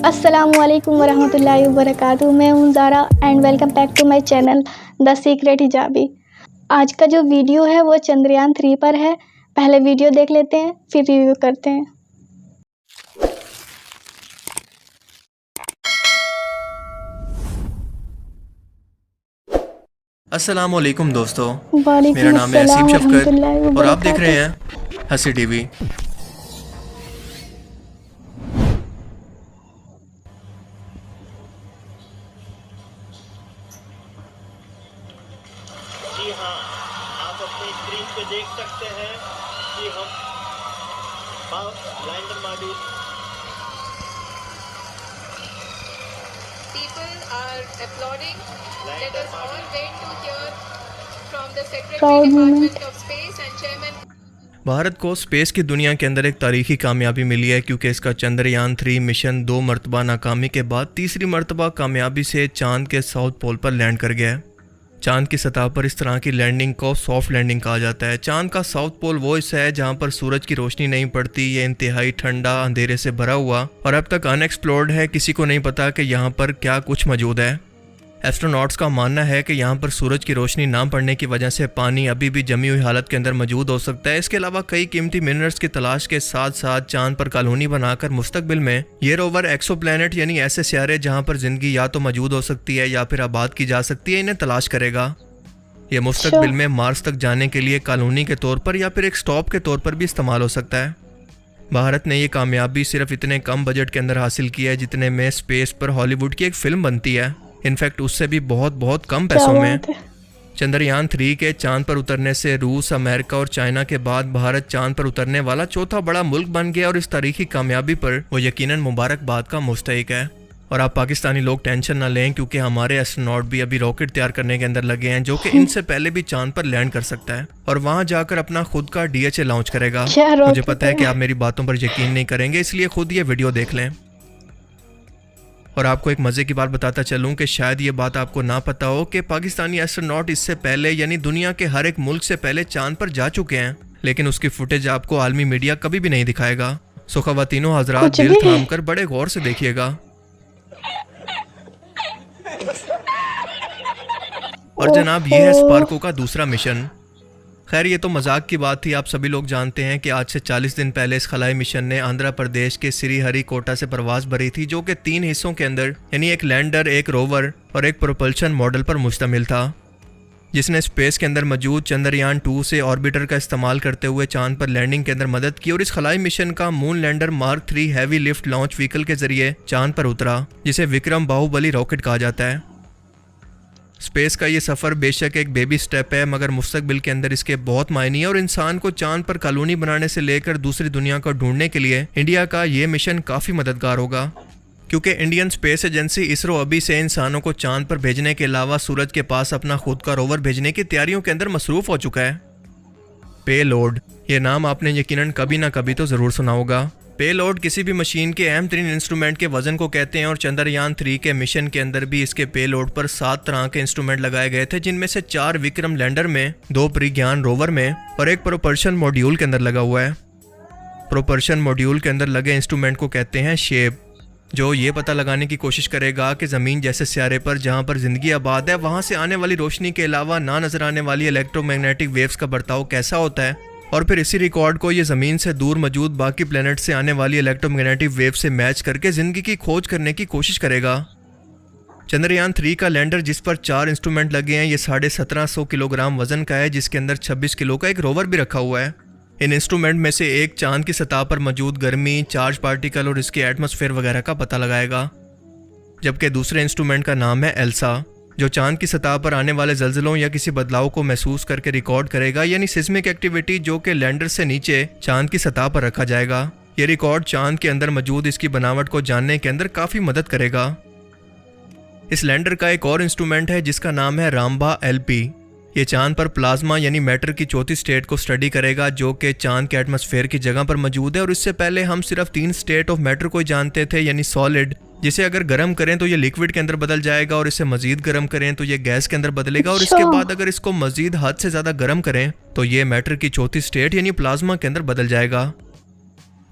अस्सलामुअलैकुम वरहमतुल्लाहि वबरकातुहू। मैं हूँ Zara and welcome back to my channel the secret hijabi. आज का जो वीडियो है वो चंद्रयान 3 पर है। पहले वीडियो देख लेते हैं फिर रिव्यू करते हैं। अस्सलामुअलैकुम दोस्तों, वालेकुम मेरा नाम है अस्सलाम असीम शफकत वरहमतुल्लाहि और आप देख रहे वबरकातुहू। हैं हंसी टीवी। जी हाँ, आप अपनी स्क्रीन पे देख सकते हैं कि हम lander module People are applauding. Let us all wait to hear from the Secretary Proud moment. Department of Space and Chairman. Bharat को स्पेस की दुनिया के अंदर एक तारीखी कामयाबी मिली है क्योंकि इसका चंद्रयान 3 मिशन 2 मरतबा नाकामी के बाद तीसरी मरतबा कामयाबी से चांद के साउथ पोल पर लैंड कर गया है। चांद की सतह पर इस तरह की लैंडिंग को सॉफ्ट लैंडिंग कहा जाता है। चांद का साउथ पोल वो हिस्सा है जहां पर सूरज की रोशनी नहीं पड़ती। ये इंतहाई ठंडा अंधेरे से भरा हुआ और अब तक अनएक्सप्लोर्ड है। किसी को नहीं पता कि यहाँ पर क्या कुछ मौजूद है। एस्ट्रोनॉट्स का मानना है कि यहाँ पर सूरज की रोशनी ना पड़ने की वजह से पानी अभी भी जमी हुई हालत के अंदर मौजूद हो सकता है। इसके अलावा कई कीमती मिनरल्स की तलाश के साथ साथ चांद पर कॉलोनी बनाकर मुस्तकबिल में ये रोवर एक्सोप्लैनेट यानी ऐसे सियारे जहाँ पर जिंदगी या तो मौजूद हो सकती है या फिर आबाद की जा सकती है, इन्हें तलाश करेगा। ये मुस्तकबिल में मार्स तक जाने के लिए कॉलोनी के तौर पर या फिर एक स्टॉप के तौर पर भी इस्तेमाल हो सकता है। भारत ने ये कामयाबी सिर्फ इतने कम बजट के अंदर हासिल की है जितने में स्पेस पर हॉलीवुड की एक फिल्म बनती है। इनफैक्ट उससे भी बहुत कम पैसों में। चंद्रयान 3 के चांद पर उतरने से रूस, अमेरिका और चाइना के बाद भारत चांद पर उतरने वाला चौथा बड़ा मुल्क बन गया और इस तारीखी कामयाबी पर वो यकीनन मुबारकबाद का मुस्तहिक है। और आप पाकिस्तानी लोग टेंशन ना लें क्योंकि हमारे एस्ट्रोनॉट भी अभी रॉकेट तैयार करने के अंदर लगे हैं जो कि इनसे पहले भी चांद पर लैंड कर सकता है और वहां जाकर अपना खुद का DHA लॉन्च करेगा। मुझे पता है कि आप मेरी बातों पर यकीन नहीं करेंगे, इसलिए खुद ये वीडियो देख लें। और आपको एक मजे की बात बताता चलूं कि शायद ये बात आपको ना पता हो कि पाकिस्तानी एस्ट्रोनॉट इससे पहले यानी दुनिया के हर एक मुल्क से पहले चांद पर जा चुके हैं, लेकिन उसकी फुटेज आपको आलमी मीडिया कभी भी नहीं दिखाएगा। सो ख़वातीनो हजरात, दिल थाम कर बड़े गौर से देखिएगा। और जनाब, ये है स्पार्को का दूसरा मिशन। खैर, ये तो मजाक की बात थी। आप सभी लोग जानते हैं कि आज से 40 दिन पहले इस खलाई मिशन ने आंध्र प्रदेश के श्रीहरिकोटा से परवाज भरी थी जो कि 3 हिस्सों के अंदर यानी एक लैंडर, एक रोवर और एक प्रोपल्शन मॉडल पर मुश्तमिल था, जिसने स्पेस के अंदर मौजूद चंद्रयान 2 से ऑर्बिटर का इस्तेमाल करते हुए चांद पर लैंडिंग के अंदर मदद की। और इस खलाई मिशन का moon lander mark 3 heavy lift launch vehicle के जरिए चांद पर उतरा, जिसे विक्रम बाहुबली रॉकेट कहा जाता है। स्पेस का ये सफ़र बेशक एक बेबी स्टेप है, मगर मुस्तकबिल के अंदर इसके बहुत मायने हैं और इंसान को चांद पर कॉलोनी बनाने से लेकर दूसरी दुनिया को ढूंढने के लिए इंडिया का ये मिशन काफ़ी मददगार होगा, क्योंकि इंडियन स्पेस एजेंसी इसरो अभी से इंसानों को चांद पर भेजने के अलावा सूरज के पास अपना खुद का रोवर भेजने की तैयारियों के अंदर मसरूफ़ हो चुका है। पेलोड, ये नाम आपने यकीनन कभी ना कभी तो ज़रूर सुना होगा। पेलोड किसी भी मशीन के अहम तरीन इंस्ट्रूमेंट के वजन को कहते हैं और चंद्रयान 3 के मिशन के अंदर भी इसके पेलोड पर 7 तरह के इंस्ट्रूमेंट लगाए गए थे, जिनमें से 4 विक्रम लैंडर में, 2 प्रज्ञान रोवर में और एक प्रोपल्शन मॉड्यूल के अंदर लगा हुआ है। प्रोपल्शन मॉड्यूल के अंदर लगे इंस्ट्रूमेंट को कहते हैं शेप, जो ये पता लगाने की कोशिश करेगा कि ज़मीन जैसे सियारे पर जहाँ पर ज़िंदगी आबाद है वहाँ से आने वाली रोशनी के अलावा ना नजर आने वाली इलेक्ट्रोमैग्नेटिक वेव्स का बर्ताव कैसा होता है, और फिर इसी रिकॉर्ड को ये ज़मीन से दूर मौजूद बाकी प्लैनेट से आने वाली इलेक्ट्रोमैग्नेटिक वेव से मैच करके ज़िंदगी की खोज करने की कोशिश करेगा। चंद्रयान 3 का लैंडर, जिस पर 4 इंस्ट्रूमेंट लगे हैं, ये 1750 किलोग्राम वजन का है, जिसके अंदर 26 किलो का एक रोवर भी रखा हुआ है। इन इंस्ट्रूमेंट में से एक चांद की सतह पर मौजूद गर्मी, चार्ज पार्टिकल और इसके एटमॉस्फेयर वगैरह का पता लगाएगा, जबकि दूसरे इंस्ट्रूमेंट का नाम है एल्सा, जो चांद की सतह पर आने वाले जल्जलों या किसी बदलाव को महसूस करके रिकॉर्ड करेगा, यानी सिस्मिक एक्टिविटी, जो कि लैंडर से नीचे चांद की सतह पर रखा जाएगा। ये रिकॉर्ड चांद के अंदर मौजूद इसकी बनावट को जानने के अंदर काफ़ी मदद करेगा। इस लैंडर का एक और इंस्ट्रूमेंट है जिसका नाम है रामबा LP। ये चांद पर प्लाज्मा यानी मैटर की चौथी स्टेट को स्टडी करेगा, जो कि चांद के एटमॉस्फेयर की जगह पर मौजूद है। और इससे पहले हम सिर्फ 3 स्टेट ऑफ मैटर को ही जानते थे, यानी सॉलिड, जिसे अगर गर्म करें तो ये लिक्विड के अंदर बदल जाएगा और इसे मजीद गर्म करें तो ये गैस के अंदर बदलेगा, और इसके बाद अगर इसको मजीद हद से ज़्यादा गर्म करें तो ये मैटर की चौथी स्टेट यानी प्लाज्मा के अंदर बदल जाएगा।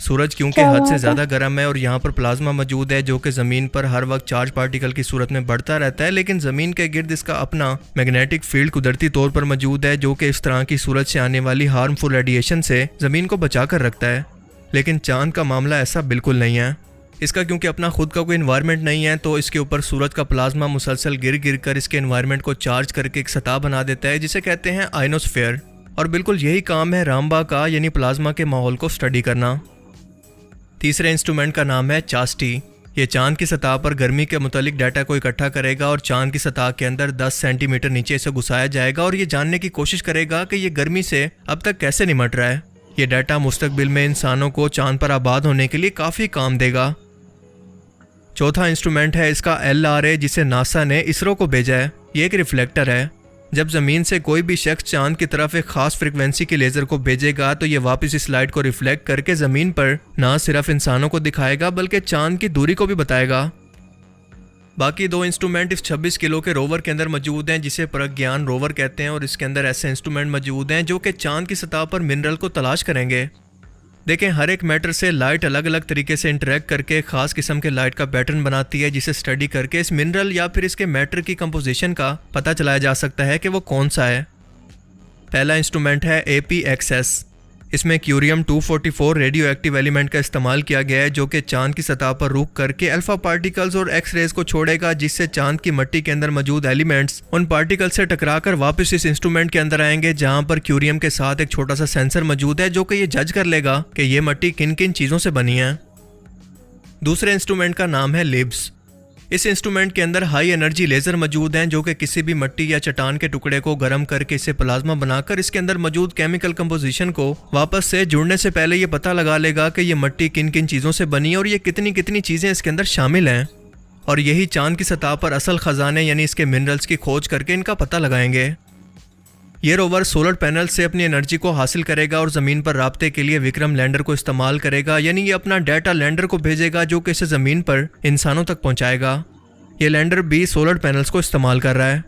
सूरज क्योंकि क्या हद बात से है। ज़्यादा गर्म है और यहाँ पर प्लाज्मा मौजूद है जो कि ज़मीन पर हर वक्त चार्ज पार्टिकल की सूरत में बढ़ता रहता है, लेकिन ज़मीन के गिर्द इसका अपना मैग्नेटिक फील्ड कुदरती तौर पर मौजूद है जो कि इस तरह की सूरज से आने वाली हार्मफुल रेडिएशन से ज़मीन को बचा कर रखता है। लेकिन चांद का मामला ऐसा बिल्कुल नहीं है। इसका क्योंकि अपना खुद का कोई इन्वायरमेंट नहीं है तो इसके ऊपर सूरज का प्लाज्मा मुसलसल गिर गिर कर इसके इन्वायरमेंट को चार्ज करके एक सतह बना देता है जिसे कहते हैं आयनोस्फीयर। और बिल्कुल यही काम है रामबा का, यानी प्लाज्मा के माहौल को स्टडी करना। तीसरे इंस्ट्रूमेंट का नाम है चास्टी। ये चांद की सतह पर गर्मी के मुतालिक डाटा को इकट्ठा करेगा और चांद की सतह के अंदर 10 सेंटीमीटर नीचे इसे घुसाया जाएगा और ये जानने की कोशिश करेगा कि ये गर्मी से अब तक कैसे निमट रहा है। ये डाटा मुस्तकबिल में इंसानों को चांद पर आबाद होने के लिए काफ़ी काम देगा। चौथा इंस्ट्रूमेंट है इसका LRA, जिसे नासा ने इसरो को भेजा है। ये एक रिफ्लेक्टर है। जब ज़मीन से कोई भी शख्स चांद की तरफ एक ख़ास फ्रिक्वेंसी के लेज़र को भेजेगा तो ये वापस इस लाइट को रिफ्लेक्ट करके ज़मीन पर ना सिर्फ इंसानों को दिखाएगा बल्कि चांद की दूरी को भी बताएगा। बाकी 2 इंस्ट्रूमेंट इस 26 किलो के रोवर के अंदर मौजूद हैं जिसे प्रज्ञान रोवर कहते हैं और इसके अंदर ऐसे इंस्ट्रूमेंट मौजूद हैं जो कि चांद की सतह पर मिनरल को तलाश करेंगे। देखें, हर एक मैटर से लाइट अलग अलग तरीके से इंटरेक्ट करके ख़ास किस्म के लाइट का पैटर्न बनाती है जिसे स्टडी करके इस मिनरल या फिर इसके मैटर की कंपोजिशन का पता चलाया जा सकता है कि वो कौन सा है। पहला इंस्ट्रूमेंट है APXS। इसमें क्यूरियम 244 रेडियो एक्टिव एलिमेंट का इस्तेमाल किया गया है जो कि चांद की सतह पर रुक करके अल्फा पार्टिकल्स और एक्स रेज को छोड़ेगा, जिससे चांद की मिट्टी के अंदर मौजूद एलिमेंट्स उन पार्टिकल से टकराकर वापस इस इंस्ट्रूमेंट के अंदर आएंगे जहां पर क्यूरियम के साथ एक छोटा सा सेंसर मौजूद है जो कि ये जज कर लेगा कि ये मिट्टी किन किन चीज़ों से बनी है। दूसरे इंस्ट्रूमेंट का नाम है लिब्स। इस इंस्ट्रूमेंट के अंदर हाई एनर्जी लेज़र मौजूद हैं जो कि किसी भी मिट्टी या चट्टान के टुकड़े को गर्म करके इसे प्लाज्मा बनाकर इसके अंदर मौजूद केमिकल कंपोजिशन को वापस से जुड़ने से पहले ये पता लगा लेगा कि ये मिट्टी किन किन चीज़ों से बनी है और ये कितनी कितनी चीज़ें इसके अंदर शामिल हैं। और यही चांद की सतह पर असल ख़जाने यानी इसके मिनरल्स की खोज करके इनका पता लगाएंगे। ये रोवर सोलर पैनल से अपनी एनर्जी को हासिल करेगा और ज़मीन पर राब्ते के लिए विक्रम लैंडर को इस्तेमाल करेगा, यानी ये अपना डाटा लैंडर को भेजेगा जो कि इसे ज़मीन पर इंसानों तक पहुंचाएगा। ये लैंडर भी सोलर पैनल्स को इस्तेमाल कर रहा है।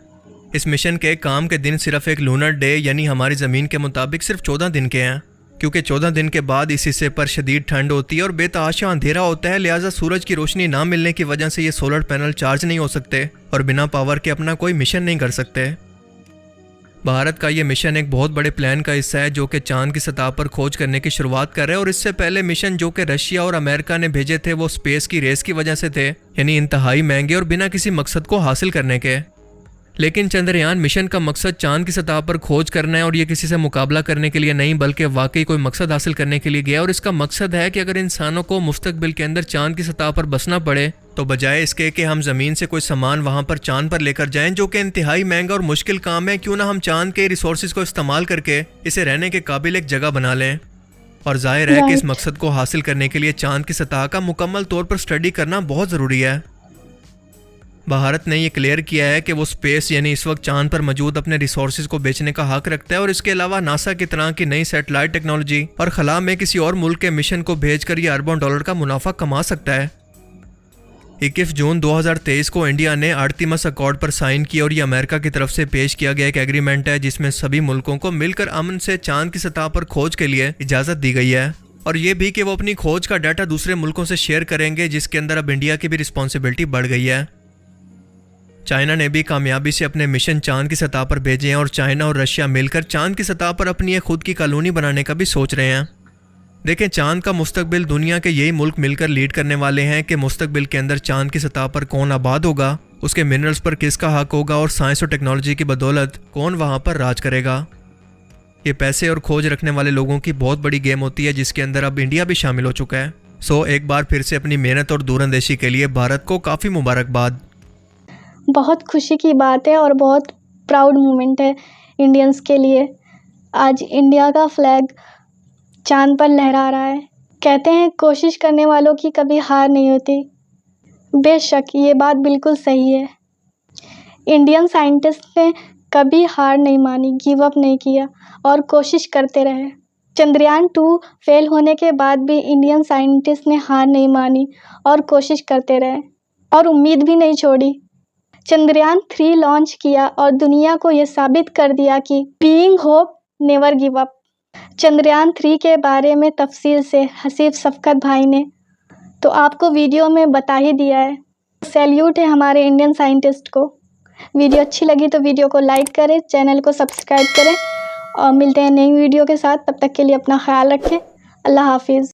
इस मिशन के काम के दिन सिर्फ एक लूनर डे यानी हमारी ज़मीन के मुताबिक सिर्फ 14 दिन के हैं, क्योंकि 14 दिन के बाद इस हिस्से पर शदीद ठंड होती है और बेतहाशा अंधेरा होता है, लिहाजा सूरज की रोशनी ना मिलने की वजह से ये सोलर पैनल चार्ज नहीं हो सकते और बिना पावर के अपना कोई मिशन नहीं कर सकते। भारत का ये मिशन एक बहुत बड़े प्लान का हिस्सा है जो कि चांद की सतह पर खोज करने की शुरुआत कर रहा है और इससे पहले मिशन जो कि रशिया और अमेरिका ने भेजे थे वो स्पेस की रेस की वजह से थे, यानी इंतहाई महंगे और बिना किसी मकसद को हासिल करने के। लेकिन चंद्रयान मिशन का मकसद चांद की सतह पर खोज करना है और ये किसी से मुकाबला करने के लिए नहीं बल्कि वाकई कोई मकसद हासिल करने के लिए गया। और इसका मकसद है कि अगर इंसानों को मुस्तकबिल के अंदर चांद की सतह पर बसना पड़े तो बजाय इसके कि हम ज़मीन से कोई सामान वहाँ पर चांद पर लेकर जाएं, जो कि इंतहाई महंगा और मुश्किल काम है, क्यों ना हम चांद के रिसोर्सेज को इस्तेमाल करके इसे रहने के काबिल एक जगह बना लें। और जाहिर है कि इस मकसद को हासिल करने के लिए चांद की सतह का मुकम्मल तौर पर स्टडी करना बहुत ज़रूरी है। भारत ने यह क्लियर किया है कि वो स्पेस यानी इस वक्त चांद पर मौजूद अपने रिसोर्सेज को बेचने का हक रखता है और इसके अलावा नासा की तरह की नई सैटेलाइट टेक्नोलॉजी और खला में किसी और मुल्क के मिशन को भेजकर ये अरबों डॉलर का मुनाफा कमा सकता है। 21 जून 2023 को इंडिया ने आर्टिमस अकॉर्ड पर साइन किया और ये अमेरिका की तरफ से पेश किया गया एक एग्रीमेंट है जिसमें सभी मुल्कों को मिलकर अमन से चांद की सतह पर खोज के लिए इजाज़त दी गई है और ये भी कि वो अपनी खोज का डाटा दूसरे मुल्कों से शेयर करेंगे, जिसके अंदर अब इंडिया की भी रिस्पॉन्सिबिलिटी बढ़ गई है। चाइना ने भी कामयाबी से अपने मिशन चांद की सतह पर भेजे हैं और चाइना और रशिया मिलकर चांद की सतह पर अपनी एक खुद की कॉलोनी बनाने का भी सोच रहे हैं। देखें, चांद का मुस्तकबिल दुनिया के यही मुल्क मिलकर लीड करने वाले हैं कि मुस्तकबिल के अंदर चांद की सतह पर कौन आबाद होगा, उसके मिनरल्स पर किसका हक होगा और साइंस और टेक्नोलॉजी की बदौलत कौन वहाँ पर राज करेगा। ये पैसे और खोज रखने वाले लोगों की बहुत बड़ी गेम होती है जिसके अंदर अब इंडिया भी शामिल हो चुका है। एक बार फिर से अपनी मेहनत और दूरंदेशी के लिए भारत को काफ़ी मुबारकबाद। बहुत खुशी की बात है और बहुत प्राउड मोमेंट है इंडियंस के लिए। आज इंडिया का फ्लैग चांद पर लहरा रहा है। कहते हैं कोशिश करने वालों की कभी हार नहीं होती। बेशक ये बात बिल्कुल सही है। इंडियन साइंटिस्ट ने कभी हार नहीं मानी, गिव अप नहीं किया और कोशिश करते रहे। चंद्रयान 2 फेल होने के बाद भी इंडियन साइंटिस्ट ने हार नहीं मानी और कोशिश करते रहे और उम्मीद भी नहीं छोड़ी। चंद्रयान 3 लॉन्च किया और दुनिया को ये साबित कर दिया कि being hope never give up. Chandrayaan 3 के बारे में तफसील से हसीब शफकत भाई ने तो आपको वीडियो में बता ही दिया है। सैल्यूट है हमारे इंडियन साइंटिस्ट को। वीडियो अच्छी लगी तो वीडियो को लाइक करें, चैनल को सब्सक्राइब करें और मिलते हैं नई वीडियो के साथ। तब तक के लिए अपना ख्याल रखें। अल्लाह हाफिज़।